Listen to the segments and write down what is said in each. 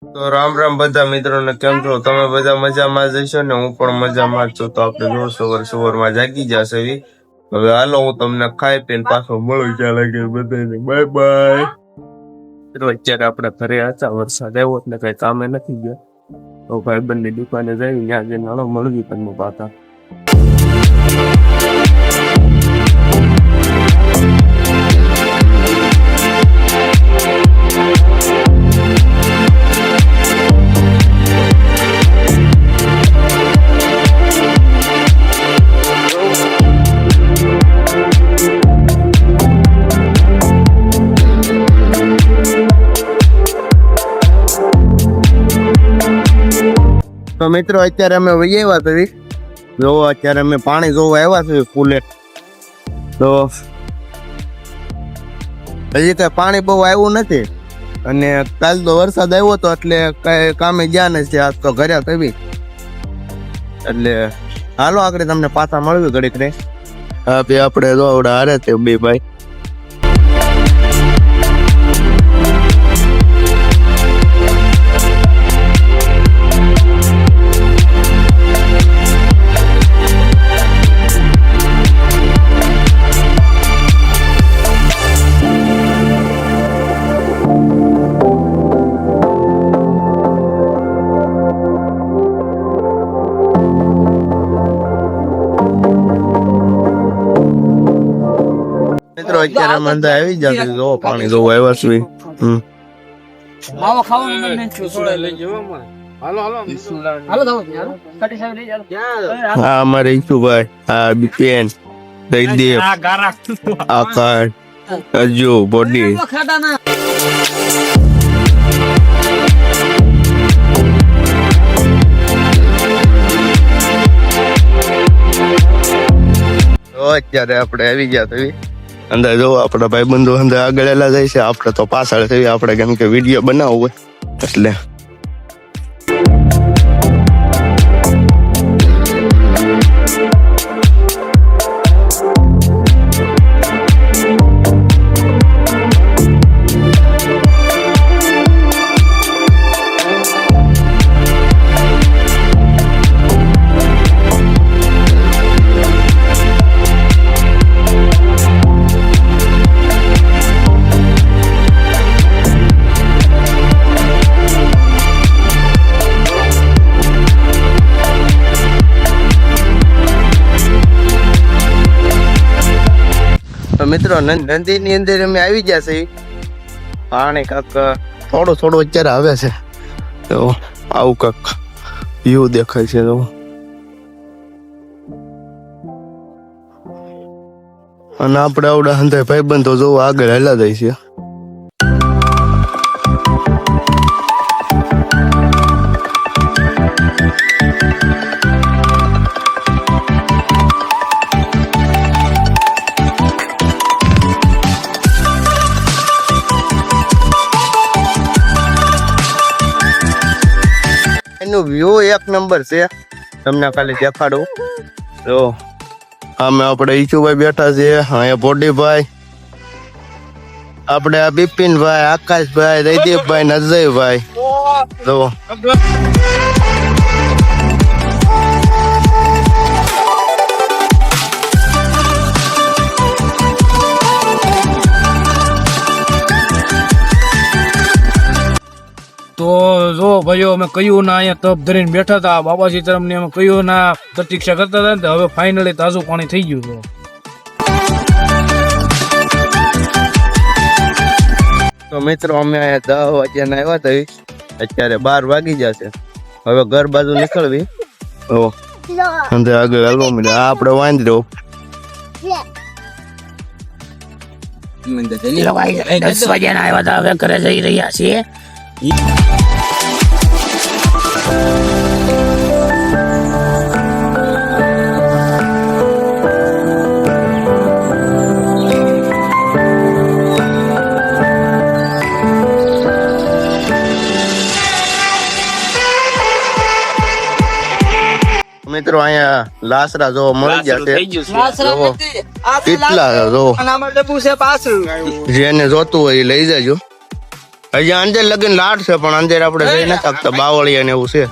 તો રામ રામ બધા મિત્રોને, કેમ છો તમે? બધા મજામાં જ હશો ને? હું પણ મજામાં જ છું. તો આપણે જોર સવારમાં જાગી જશે. હવે હાલો, હું તમને ખાઈ પીને પાછો મળું. ત્યાં લાગે બધાને બાય બાય. અત્યારે આપણે ઘરે હતા, વરસાદ આવ્યો એટલે કઈ કામે નથી ગયા. તો ભાઈબંધની દુકાને જઈ ત્યાં જઈને હાલો મળવી પણ પાછા. તો મિત્રો અત્યારે અમે વહી આવ્યા છીએ. જો અત્યારે અમે પાણી જોવા આવ્યા છીએ ફૂલે. તો હજી કઈ પાણી બહુ આવ્યું નથી, અને કાલ તો વરસાદ આવ્યો હતો એટલે કઈ કામે ગયા નથી. આજ તો ઘરે આવી એટલે હાલો આગળ તમને પાછા મળવી ઘડીક રે. હા બે આપણે જો આવડા હારે છે બે ભાઈ. મિત્રો અત્યારે મંદા આવી જશે. જો પાણી જોવા આવ્યા છે. માવો ખાવાનું મને છું સોડા લઈ જવા. હાલો હાલો હાલો જાવ યાર કટી સાહેબ લઈ જાવ. હા અમારે ઈશુભાઈ, હા બીપીએન, દઈદેવ, આ ગારા આકાર, અજુ બોડી. ખાડા ના અત્યારે આપણે આવી ગયા તો અંદર જો આપણા ભાઈ બંધુ અંદર આગળેલા જાય છે. આપણે તો પાછળ થઈ આપણે, કેમ કે વિડીયો બનાવવો હોય એટલે. મિત્રો નદી ની અંદર અમે આવી ગયા છે. પાણી કાક થોડું અત્યારે આવે છે. તો આવું કાક વ્યૂ દેખાય છે. તો અને આપણે આવડા હંધાય ભાઈબંધો જોવો આગળ હેલા જાય છે. એનું વ્યૂ એક નંબર છે, તમને ખાલી દેખાડું. તો આમે આપણે ઈશુભાઈ બેઠા છે, અહીંયા બોડીભાઈ, આપણે આ બિપિનભાઈ, આકાશભાઈ, રૈદીપભાઈ, નજયભાઈ. તો તો જો ભાઈઓ અમે કયું ના અહીંયા તપ ધરીને બેઠા હતા. બાબા સીતારામ ને અમે કયું ના પ્રતીક્ષા કરતા હતા ને હવે ફાઇનલી તાજું પાણી થઈ ગયું છે. તો મિત્રો અમે અહીંયા 10 વાગ્યાના આવ્યા હતા, અત્યારે 12 વાગી જશે. હવે ઘર બાજુ નીકળવી. અંદર આગળ હાલવા મળે. આ આપણે વાંદરો 10 વાગ્યાના આવ્યા હતા, હવે ઘરે જઈ રહ્યા છીએ. મિત્રો અહીંયા લાસરા જોવા મળી જશે. કેટલા જો જેને જોતું હોય એ લઈ જજો. હજી અંદર લગન લાટ છે પણ અંદર આપણે જઈ નથી શકતા બાવળિયા ને એવું છે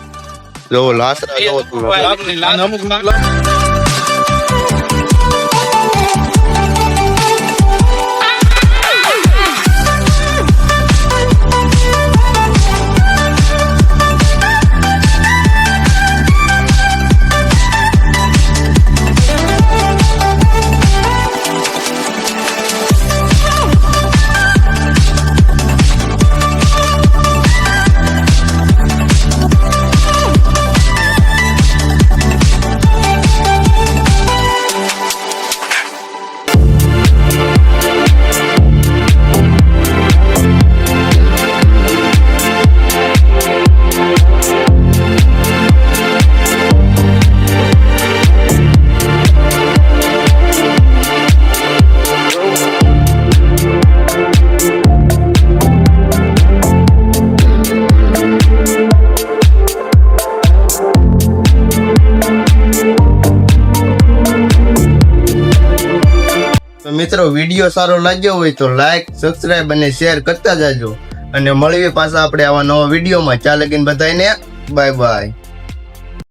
જો લાસરા જો મિત્રો વિડીયો સારો લાગ્યો હોય તો લાઈક સબસ્ક્રાઇબ અને શેર કરતા જાજો અને મળીએ પાછા આપણે આવા નવા વિડીયોમાં. ચાલ લગીન બધાને બાય બાય.